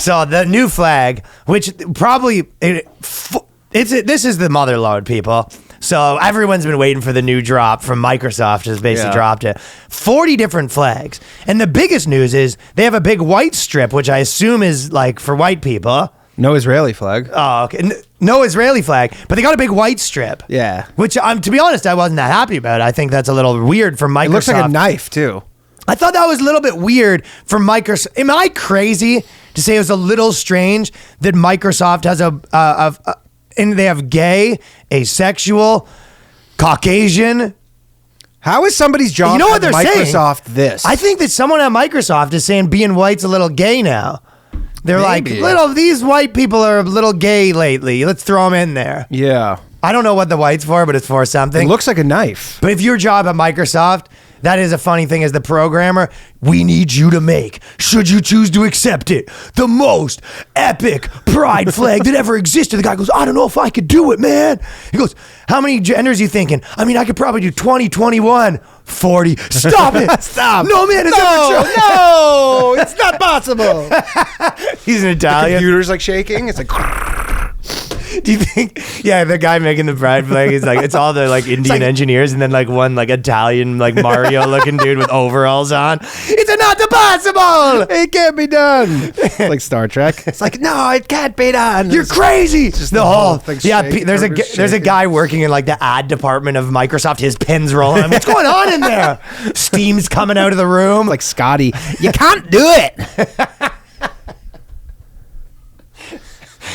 So the new flag, which probably this is the motherlode, people. So everyone's been waiting for the new drop from Microsoft. Just basically dropped it. 40 different flags, and the biggest news is they have a big white strip, which I assume is like for white people. No Israeli flag. Oh, okay. No Israeli flag, but they got a big white strip. Yeah. Which, to be honest, I wasn't that happy about. I think that's a little weird for Microsoft. It looks like a knife, too. I thought that was a little bit weird for Microsoft. Am I crazy to say it was a little strange that Microsoft has and they have gay, asexual, Caucasian. How is somebody's job you know what at they're Microsoft saying? This? I think that someone at Microsoft is saying being white's a little gay now. They're Maybe. like, these white people are a little gay lately. Let's throw them in there. Yeah. I don't know what the white's for, but it's for something. It looks like a knife. But if your job at Microsoft, that is a funny thing as the programmer, we need you to make, should you choose to accept it, the most epic pride flag that ever existed. The guy goes, I don't know if I could do it, man. He goes, how many genders are you thinking? I mean, I could probably do 20, 21, 40. Stop it. Stop. No, man, it's No, it's not possible. He's an Italian. The computer's like shaking. It's like... Do you think? Yeah, the guy making the pride flag is like, it's all the like Indian engineers, and then like one like Italian like Mario looking dude with overalls on. It's not possible. It can't be done. Like Star Trek. It's like, no, it can't be done. You're crazy. Just the whole thing shaking, there's a guy working in like the ad department of Microsoft. His pen's rolling. What's going on in there? Steam's coming out of the room. Like Scotty, you can't do it.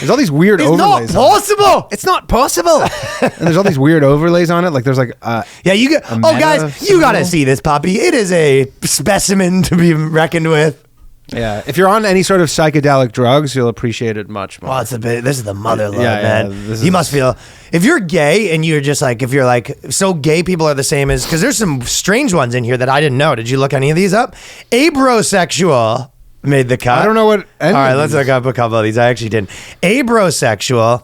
There's all these weird overlays. It's not possible. It's not possible. And there's all these weird overlays on it. Like there's like you get. Oh, guys, you gotta see this puppy. It is a specimen to be reckoned with. Yeah, if you're on any sort of psychedelic drugs, you'll appreciate it much more. Well, it's a bit. This is the motherlode, Yeah, man. You must feel if you're gay and you're just like if you're like so gay people are the same as because there's some strange ones in here that I didn't know. Did you look any of these up? Abrosexual. Made the cut. I don't know what. All right, let's look up a couple of these. I actually didn't. Abrosexual.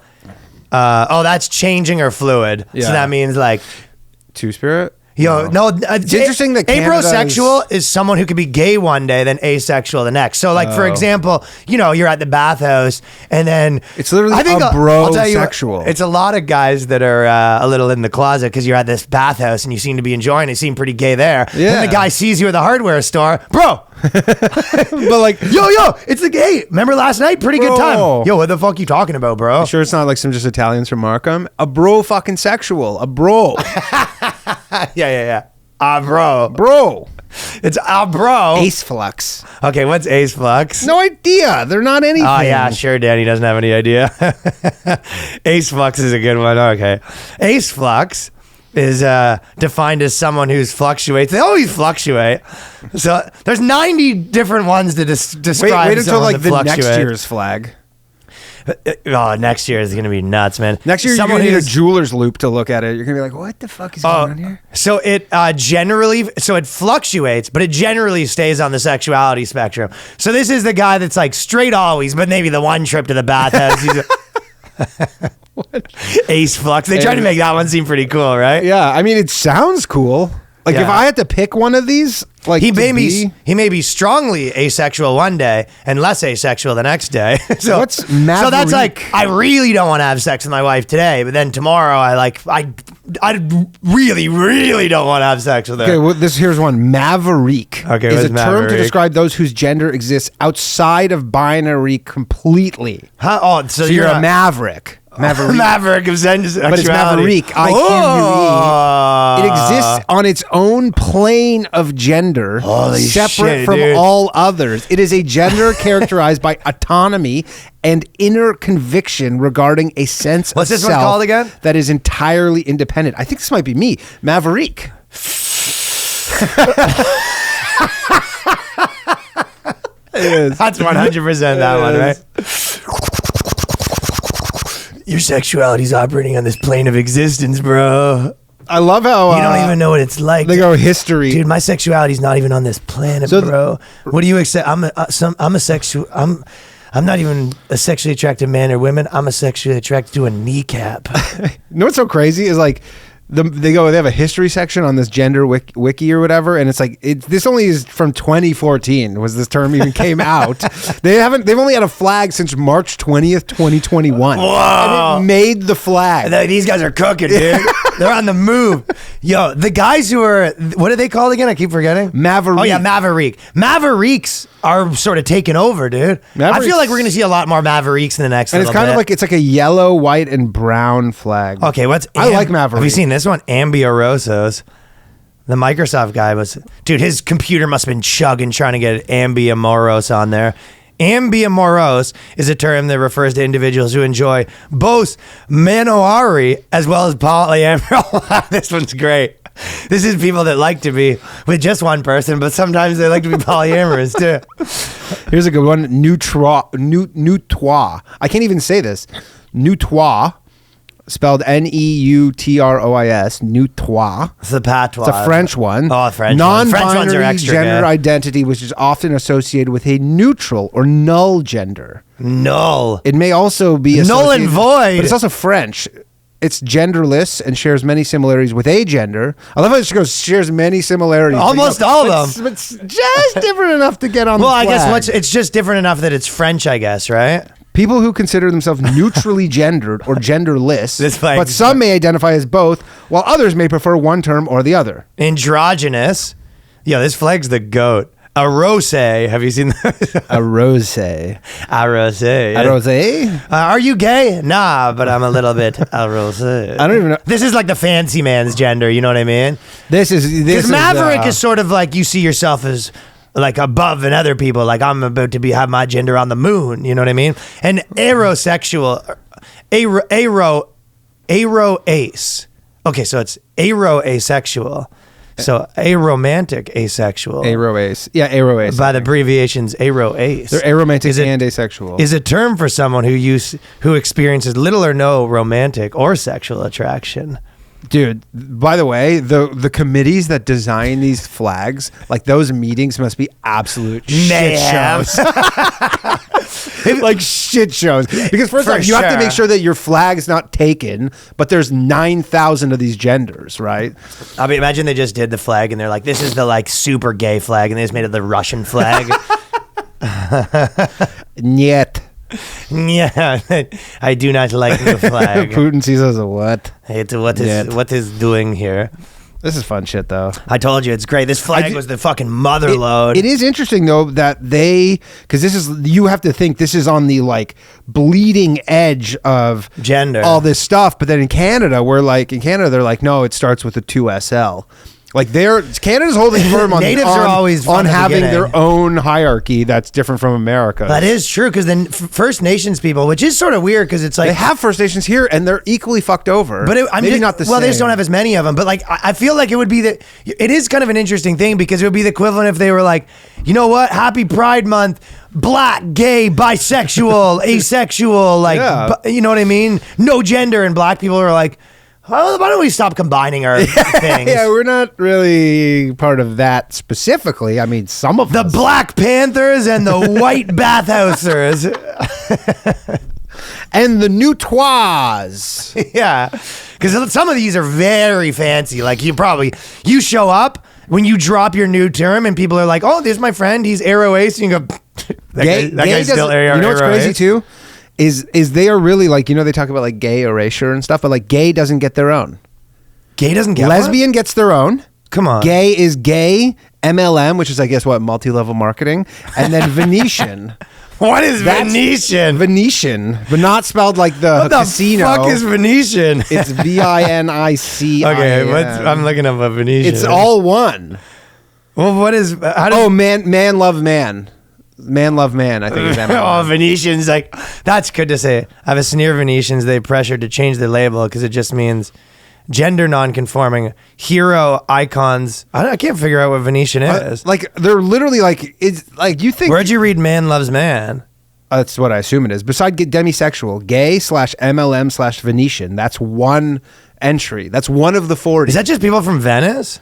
That's changing or fluid. Yeah. So that means like Two-spirit. It's interesting that abrosexual is someone who could be gay one day, then asexual the next. So, like for example, you're at the bathhouse, and then it's literally I'll tell you what, brosexual. it's a lot of guys that are a little in the closet because you're at this bathhouse and you seem to be enjoying it. You seem pretty gay there. Yeah. Then the guy sees you at the hardware store, bro. But like, yo, it's the gay. Remember last night? Pretty good time. Yo, what the fuck you talking about, bro? You sure it's not like some just Italians from Markham? A bro fucking sexual. A bro. Yeah. Bro. Bro. It's bro. Ace flux. Okay, what's ace flux? No idea. They're not anything. Oh, yeah, sure, Danny doesn't have any idea. Ace flux is a good one. Okay. Ace flux is defined as someone who's fluctuates. They always fluctuate. So there's 90 different ones to describe wait until like the fluctuate. next year's flag. Oh, next year is going to be nuts, man. Next year, you're going to need a jeweler's loop to look at it. You're going to be like, what the fuck is going on here? So it it fluctuates, but it generally stays on the sexuality spectrum. So this is the guy that's like straight always, but maybe the one trip to the bathhouse. Ace flux. They tried to make that one seem pretty cool, right? Yeah, I mean, it sounds cool. Like if I had to pick one of these, like he may be strongly asexual one day and less asexual the next day. So what's so maverick? that's like I really don't want to have sex with my wife today, but then tomorrow I really really don't want to have sex with her. Okay, well, here's one. Maverick is a term maverick? to describe those whose gender exists outside of binary completely. So you're a maverick. Maverick of sexuality. But it's Maverick. It exists on its own plane of gender, separate from all others. It is a gender characterized by autonomy and inner conviction regarding a sense What's of this self one called again? that is entirely independent. I think this might be me. Maverick. It is. That's 100% that one, right? Your sexuality's operating on this plane of existence, bro. I love how you don't even know what it's like. They go history, dude. My sexuality's not even on this planet, bro. What do you accept? I'm not even a sexually attracted man or women. I'm a sexually attracted to a kneecap. You know what's so crazy is like They have a history section on this gender wiki or whatever, and it's like this only is from 2014 was this term even came out. They've only had a flag since March 20th, 2021. Whoa. And it made the flag. These guys are cooking, dude. They're on the move. Yo, the guys who are, what are they called again? I keep forgetting. Maverick. Oh yeah, Maverick. Mavericks are sort of taking over, dude. I feel like we're gonna see a lot more Mavericks in the next. And it's kind of like it's like a yellow, white, and brown flag. Okay, I like Maverick. Have you seen this one? Ambiorosos. The Microsoft guy dude, his computer must have been chugging trying to get Ambiomoros on there. Ambiomoros is a term that refers to individuals who enjoy both monoary as well as polyamory. This one's great. This is people that like to be with just one person, but sometimes they like to be polyamorous too. Here's a good one. Neutrois. I can't even say this. Neutrois. Spelled Neutrois, Neutrois. It's the patois. It's a French one. Oh, French Non-binary ones are extra gender good. identity, which is often associated with a neutral or null gender. Null. It may also be null and void. But it's also French. It's genderless and shares many similarities with a gender. I love how it just goes shares many similarities. Almost all of them. It's just different enough to get on the Well, flag. I guess it's just different enough that it's French, I guess, right? People who consider themselves neutrally gendered or genderless, but some may identify as both, while others may prefer one term or the other. Androgynous. Yo, this flag's the goat. A rose. Have you seen that? A rose. A rose. A rose? Are you gay? Nah, but I'm a little bit a rose. I don't even know. This is like the fancy man's gender. You know what I mean? This is Maverick is sort of like you see yourself as like above than other people. Like I'm about to have my gender on the moon. You know what I mean? And aerosexual, ace. Okay, so it's asexual. So aromantic asexual. Aroace. Yeah, aroace. By the abbreviations aroace. They're aromantic and asexual. Is a term for someone who experiences little or no romantic or sexual attraction. Dude, by the way, the committees that design these flags, like those meetings must be absolute shit shows. Like shit shows. Because first off, you have to make sure that your flag's not taken, but there's 9,000 of these genders, right? I mean, imagine they just did the flag and they're like, this is the like super gay flag, and they just made it the Russian flag. Niet. Yeah, I do not like the flag. Putin sees us as a what? It's what is doing here. This is fun shit, though. I told you, it's great. This flag was the fucking mother load. It is interesting, though, that you have to think this is on the, like, bleeding edge of gender, all this stuff. But then in Canada, they're like, no, it starts with a 2SL. Like Canada's holding firm on natives are always on having their own hierarchy that's different from America. That is true, because then First Nations people, which is sort of weird, because it's like they have First Nations here and they're equally fucked over. But maybe not the same. Well, they just don't have as many of them. But like, I feel like it would be it is kind of an interesting thing, because it would be the equivalent if they were like, you know what, Happy Pride Month, black, gay, bisexual, asexual, like, you know what I mean? No gender, and black people are like, why don't we stop combining our things? Yeah, we're not really part of that specifically. I mean, some of the us. Black Panthers and the White Bathhousers. And the Neutrois. Yeah, because some of these are very fancy. Like you show up when you drop your new term and people are like, oh, there's my friend. He's Aero Ace. And you go, that guy's still Aero Ace. You know what's crazy too? Is they are really like, you know, they talk about like gay erasure and stuff, but like gay doesn't get their own. Gay doesn't get lesbian gets their own. Come on. Gay is gay, MLM, which is I guess what, multi-level marketing, and then Venetian. What is Venetian? Venetian, but not spelled like the casino. What the fuck is Venetian? It's VINIC. Okay, I'm looking up a Venetian. It's all one. Well, what is? Man love man. Man love man, I think is MLM. Oh, Venetians, like, that's good to say. I have a sneer Venetians. They pressured to change the label because it just means gender non-conforming hero icons. I can't figure out what Venetian is. Like, they're literally like, it's like you think. Where'd you read Man Loves Man? That's what I assume it is. Besides demisexual, gay/MLM/Venetian. That's one entry. That's one of the 40. Is that just people from Venice?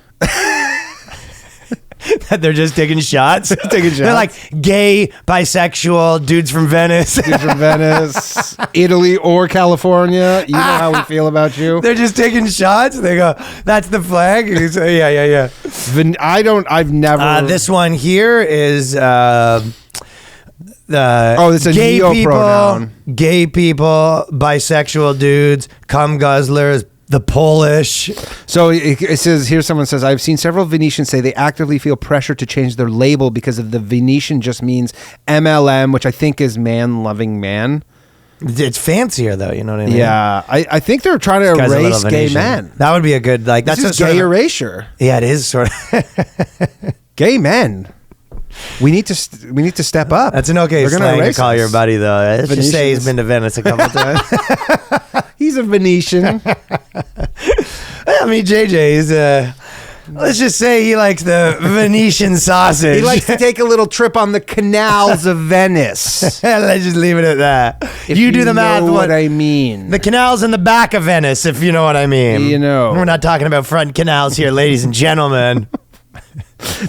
That they're just taking shots. Taking shots. They're like gay, bisexual dudes from Venice. Dudes from Venice, Italy, or California. You know how we feel about you. They're just taking shots. They go, "That's the flag." You say, yeah. I've never. This one here is it's a gay people, gay people, bisexual dudes, cum guzzlers, the Polish. So it says here, someone says, I've seen several Venetians say they actively feel pressure to change their label because of the Venetian just means MLM, which I think is man loving man. It's fancier though, you know what I mean? Yeah, I think they're trying to erase gay men. That would be a good, like, This that's is gay erasure. Yeah, it is sort of. Gay men. We need to step up. That's an okay slang to call your buddy though. Let's just say he's been to Venice a couple times. He's a Venetian. I mean, JJ's. Let's just say he likes the Venetian sausage. He likes to take a little trip on the canals of Venice. Let's just leave it at that. If you do the math. What I mean. The canals in the back of Venice, if you know what I mean. You know. We're not talking about front canals here, ladies and gentlemen.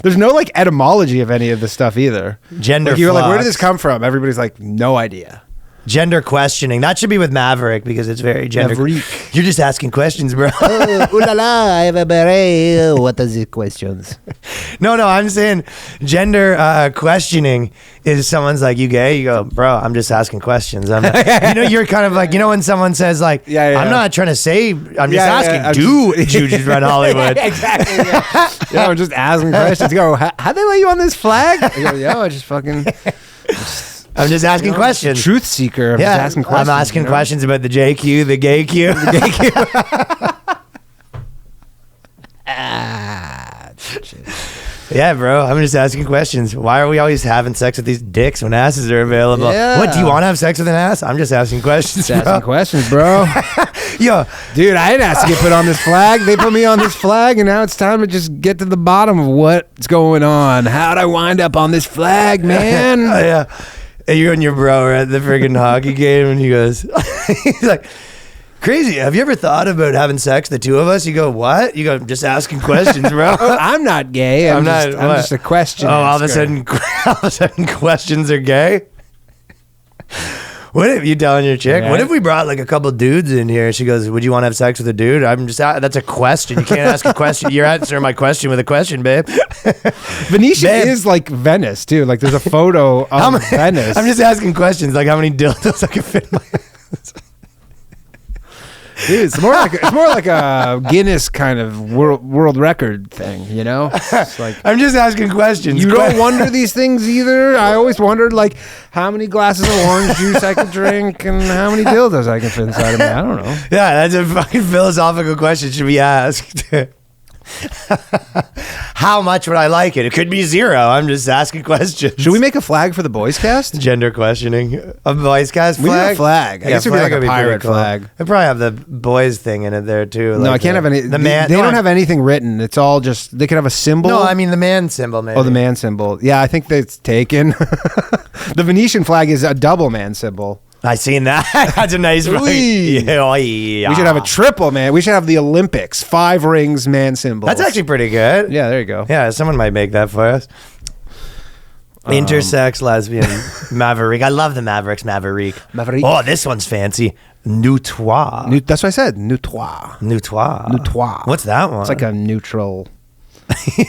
There's no like etymology of any of this stuff either. Gender. Like, you're like, where did this come from? Everybody's like, no idea. Gender questioning. That should be with Maverick because it's very gender. Maverick. You're just asking questions, bro. Ooh la la, I have a beret. What are the questions? No, I'm saying gender questioning is someone's like, you gay? You go, bro, I'm just asking questions. You're kind of like, when someone says like, I'm not trying to say, I'm just asking, do you just run Hollywood? Exactly. Yeah. I'm just asking questions. You go, how'd they let you on this flag? I go, I just fucking... I'm just asking questions. Truth seeker. I'm just asking questions. I'm asking questions about the JQ, the gay Q. The gay Q. Yeah, bro. I'm just asking questions. Why are we always having sex with these dicks when asses are available? Yeah. What, do you want to have sex with an ass? I'm just asking questions, Just asking questions, bro. Yo. Dude, I didn't ask to get put on this flag. They put me on this flag, and now it's time to just get to the bottom of what's going on. How'd I wind up on this flag, man? Yeah. You and your bro are at the friggin' hockey game, and he goes, he's like, crazy. Have you ever thought about having sex, the two of us? You go, what? You go, I'm just asking questions, bro. I'm not gay. I'm just a question. Oh, all of a sudden questions are gay? What if you telling your chick? Right. What if we brought like a couple dudes in here? She goes, would you want to have sex with a dude? I'm just, that's a question. You can't ask a question. You're answering my question with a question, babe. Venetian is like Venice too. Like there's a photo of Venice. I'm just asking questions like how many dildos I can fit in my ass. Dude, it's more like a Guinness kind of world record thing, you know? It's like, I'm just asking questions. You don't wonder these things either? I always wondered like how many glasses of orange juice I could drink and how many dildos I can fit inside of me. I don't know. Yeah, that's a fucking philosophical question should be asked. How much would I like it? It could be 0. I'm just asking questions. Should we make a flag for the Boyscast? Gender questioning. A Boyscast flag? We need a flag. I guess it would be like a pirate flag. They probably have the boys thing in it there too. No, I can't have any. They don't have anything written. It's all just, they could have a symbol. No, I mean the man symbol maybe. Oh, the man symbol. Yeah, I think that's taken. The Venetian flag is a double man symbol. I seen that. That's a nice flag. Yeah. We should have a triple, man. We should have the Olympics. 5 rings, man symbol. That's actually pretty good. Yeah, there you go. Yeah, someone might make that for us. Intersex, lesbian, Maverick. I love the Mavericks, Maverick. Oh, this one's fancy. Neutois. That's what I said. Neutois. Neutois. What's that one? It's like a neutral.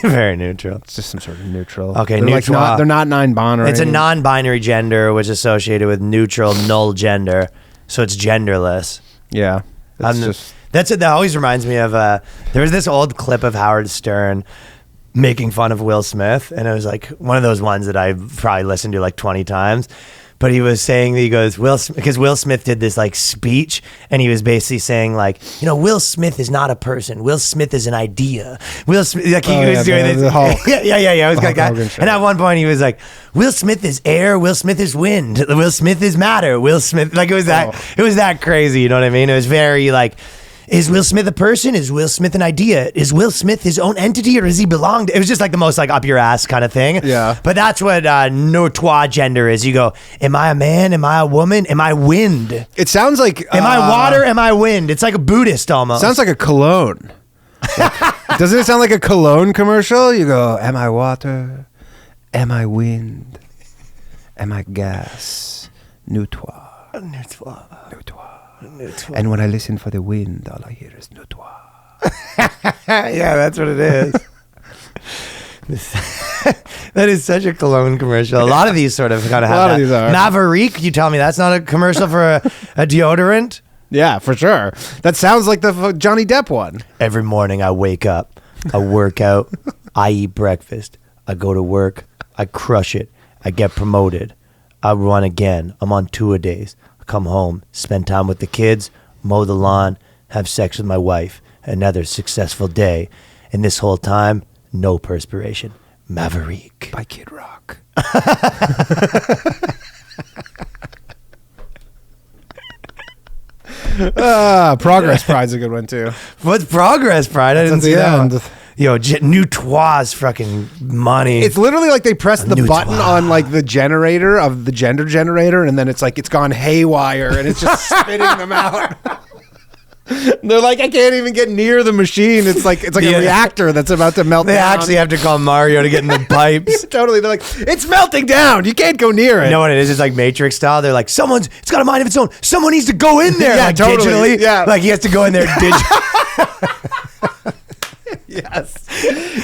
Very neutral. It's just some sort of neutral. Okay, they're neutral. Like they're not non-binary. It's a non-binary gender, which is associated with neutral, null gender. So it's genderless. Yeah. That always reminds me of there was this old clip of Howard Stern making fun of Will Smith, and it was like one of those ones that I've probably listened to like 20 times. But he was saying that he goes, because Will Smith did this like speech, and he was basically saying like, Will Smith is not a person. Will Smith is an idea. Will Smith, like he was doing this. The Hulk. Yeah. It was like that. And at one point he was like, Will Smith is air. Will Smith is wind. Will Smith is matter. Will Smith, like it was that crazy. You know what I mean? It was very like, is Will Smith a person? Is Will Smith an idea? Is Will Smith his own entity, or does he belong to? It was just like the most like up your ass kind of thing. Yeah. But that's what Neutois gender is. You go, am I a man? Am I a woman? Am I wind? It sounds like... Am I water? Am I wind? It's like a Buddhist almost. Sounds like a cologne. Doesn't it sound like a cologne commercial? You go, am I water? Am I wind? Am I gas? Nutoir. And when I listen for the wind, all I hear is nutoir. Yeah, that's what it is. That is such a cologne commercial. A lot of these sort of kind of have that. These are. Maverick, you tell me that's not a commercial for a deodorant? Yeah, for sure. That sounds like the Johnny Depp one. Every morning I wake up, I work out, I eat breakfast, I go to work, I crush it, I get promoted, I run again, I'm on 2-a-days, I come home, spend time with the kids, mow the lawn, have sex with my wife, another successful day, and this whole time, no perspiration. Maverick. By Kid Rock. Progress Pride's a good one too. What's Progress Pride? I didn't see that end. one. Yo, Nutoir's fucking money. It's literally like they press the Nutoir. button on like the generator of the gender generator, and then it's like it's gone haywire, and it's just spitting them out. They're like, I can't even get near the machine. It's like a reactor that's about to melt They down. actually have to call Mario to get in the pipes. Totally. They're like, it's melting down. You can't go near it. You know what it is? It's like Matrix style. They're like, it's got a mind of its own. Someone needs to go in there. Yeah, like totally. digitally. Yeah. Like he has to go in there digitally. Yes.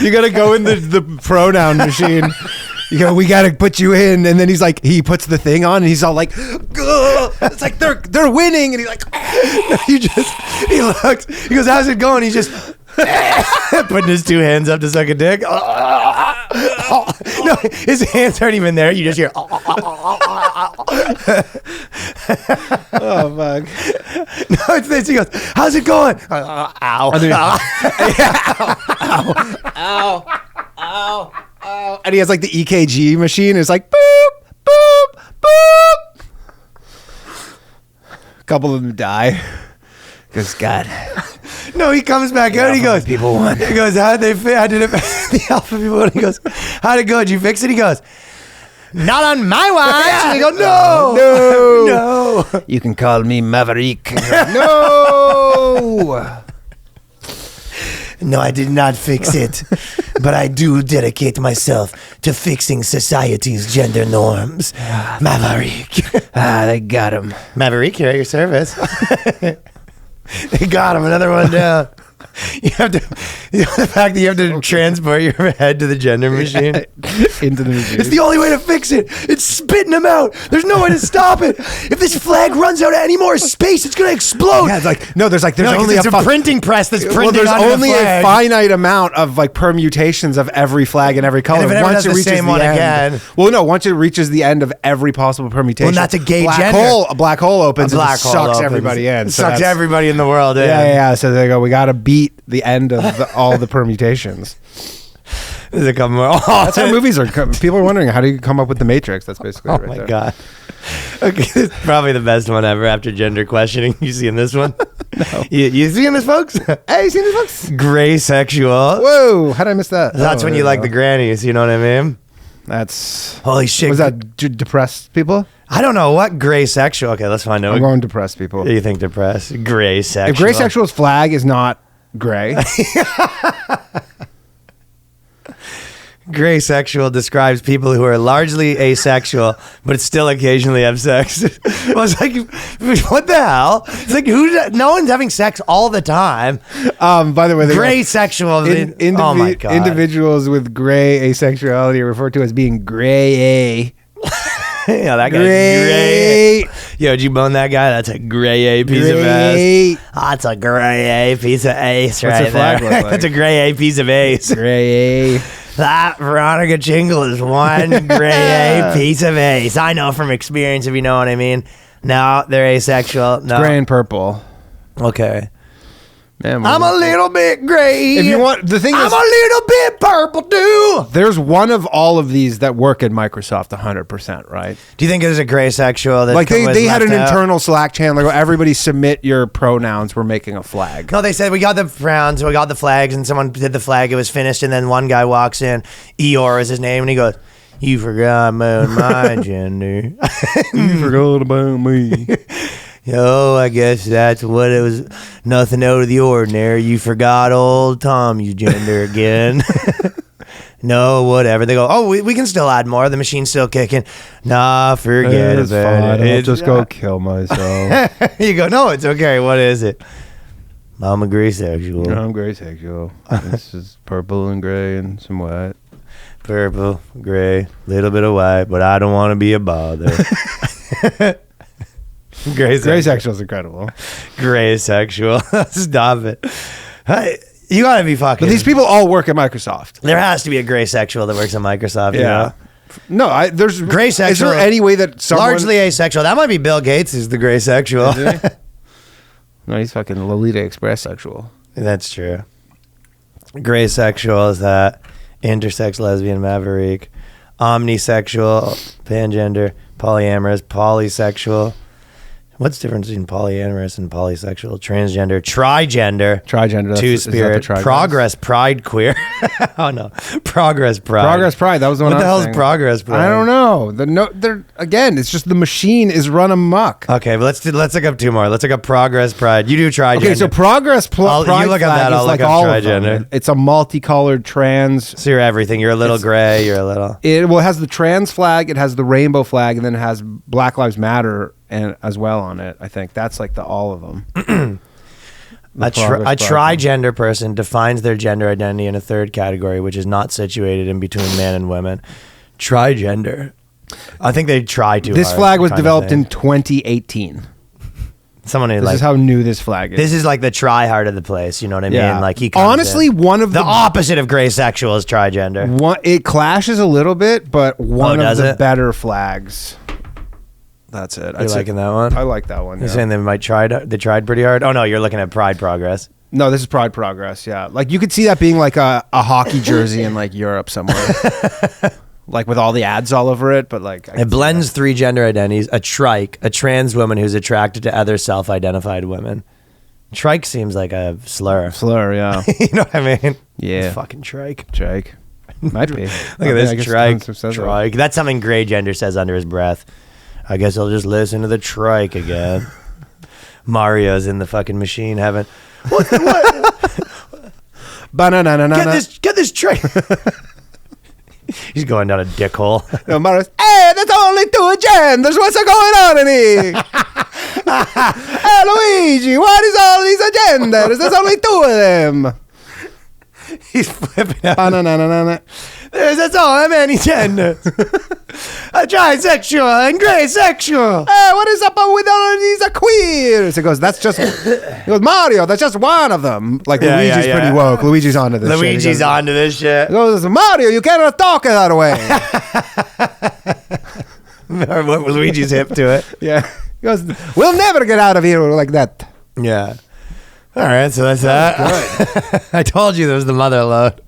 You got to go in the pronoun machine. You go, we got to put you in. And then he's like, he puts the thing on and he's all like, ugh. It's like, they're winning. And he's like, he looks, he goes, how's it going? He's just putting his 2 hands up to suck a dick. No, his hands aren't even there. You just hear, oh, fuck. No, it's this. He goes, how's it going? Ow. Ow. And he has like the EKG machine. It's like, boop, boop, boop. A couple of them die. Because God. No, he comes back out. He goes, people won. He goes, how did the alpha people won? He goes, how'd it go? Did you fix it? He goes, not on my watch. And they go, no. You can call me Maverick. No. No, I did not fix it. But I do dedicate myself to fixing society's gender norms. Maverick. They got him. Maverick, you're at your service. They got him. Another one down. You have to, the fact that you have to transport your head to the gender machine. Into the machine. It's the only way to fix it. It's spitting them out. There's no way to stop it. If this flag runs out of any more space, it's going to explode. Yeah, it's like, there's only it's a printing press that's printing there's onto only the flag. a finite amount of like permutations of every flag and every color. And if it ever does the same one end, again. Well, no, once it reaches the end of every possible permutation. Well, that's a gay black gender. hole. A black hole opens and Black hole sucks opens. everybody in. So Sucks everybody in the world in. Yeah. So they go, we got to beat the end of all the permutations. There's a couple more. That's how movies are. People are wondering, how do you come up with the Matrix? That's basically Oh right my there. God. Okay, this is probably the best one ever after gender questioning. You seen this one? No. You seen this, folks? Hey, you seen this, folks? Gray sexual. Whoa, how did I miss that? That's when you like the grannies, you know what I mean? That's... Holy shit. Was that depressed people? I don't know. What gray sexual? Okay, let's find out. I'm going depressed people. What do you think depressed? Gray sexual. If gray sexual's flag is not gray... Gray sexual describes people who are largely asexual, but still occasionally have sex. Well, it's like, what the hell? It's like, no one's having sex all the time. By the way, Gray sexual. Oh my God. Individuals with gray asexuality are referred to as being gray. Yeah, that guy's gray. Yo, did you bone that guy? That's a gray A piece of ass. That's a gray A piece of ace right What's the flag there. look like? That's a gray A piece of ace. Gray. That Veronica Jingle is one gray A piece of ace. I know from experience, if you know what I mean. No, they're asexual. No. Gray and purple. Okay. Man, I'm a little bit gray. If you want, the thing I'm is, a little bit purple too. there's one of all of these that work at Microsoft 100%, right? Do you think there's a gray sexual that Like they had an left out? internal Slack channel. Like, everybody submit your pronouns. We're making a flag. No, they said we got the pronouns, we got the flags, and someone did the flag. It was finished, and then one guy walks in. Eeyore is his name, and he goes, "You forgot about my gender." You forgot about me. Yo, I guess that's what it was. Nothing out of the ordinary. You forgot old Tommy's gender again. No, whatever. They go, oh, we can still add more. The machine's still kicking. Nah, forget It's about fine. it. I'll just go kill myself. You go, no, it's okay. What is it? I'm a gray sexual. No, I'm gray sexual. This is purple and gray and some white. Purple, gray, little bit of white, but I don't want to be a bother. Gray Sexual is incredible. Gray sexual. Stop it. Hey, you gotta be fucking. But these people all work at Microsoft. There has to be a gray sexual that works at Microsoft. You know? No, there's Gray sexual. Is there any way that someone largely asexual? That might be Bill Gates is the gray sexual. Is he? No, he's fucking Lolita Express sexual. That's true. Gray sexual is that intersex, lesbian, maverick, omnisexual, pangender, polyamorous, polysexual. What's the difference between polyamorous and polysexual? Transgender, trigender, two-spirit, progress, pride, queer. Oh no, progress, pride. Progress, pride. That was the one. What the I was hell is saying. progress, pride? I don't know. They're again. It's just the machine is run amok. Okay, but let's look up two more. Let's look up progress, pride. You do trigender. Okay, so progress pride you look at flag that. is I'll like look up all of them. trigender. It's a multicolored trans. So you're everything. You're a little gray. You're a little. It has the trans flag. It has the rainbow flag, and then it has Black Lives Matter and as well on it. I think that's like the all of them. A trigender person defines their gender identity in a third category, which is not situated in between man and women. Trigender. I think they try to. This flag was developed in 2018. Someone who This is how new this flag is. This is like the try hard of the place. You know what I mean? Like he comes honestly, in. one of the opposite of gray sexual is trigender. It clashes a little bit, but one of the it? better flags. That's it. You're liking that one? I like that one. You're Yeah. saying they tried pretty hard? Oh no, you're looking at Pride Progress. No, this is Pride Progress. Yeah, like you could see that being like a hockey jersey in like Europe somewhere, like with all the ads all over it. But like it blends three gender identities: a trike, a trans woman who's attracted to other self-identified women. Trike seems like a slur. Slur, yeah. You know what I mean? Yeah. Fucking trike. Trike. Might be. Look at this trike. Trike. That's something Gray Gender says under his breath. I guess I'll just listen to the trike again. Mario's in the fucking machine having what? Get this trike. He's going down a dick hole. No, Mario's, hey, there's only two genders. What's going on in here? Hey, Luigi, what is all these agendas? There's only two of them. He's flipping out. That's all many genders. A trisexual and gray sexual. Hey, what is up with all of these queers? He goes, he goes, Mario, that's just one of them. Like Luigi's pretty woke. Luigi's onto this shit. Luigi's onto this shit. He goes, Mario, you cannot talk that way. Luigi's hip to it. Yeah. He goes, we'll never get out of here like that. Yeah. All right, so that's that. I told you there was the mother load.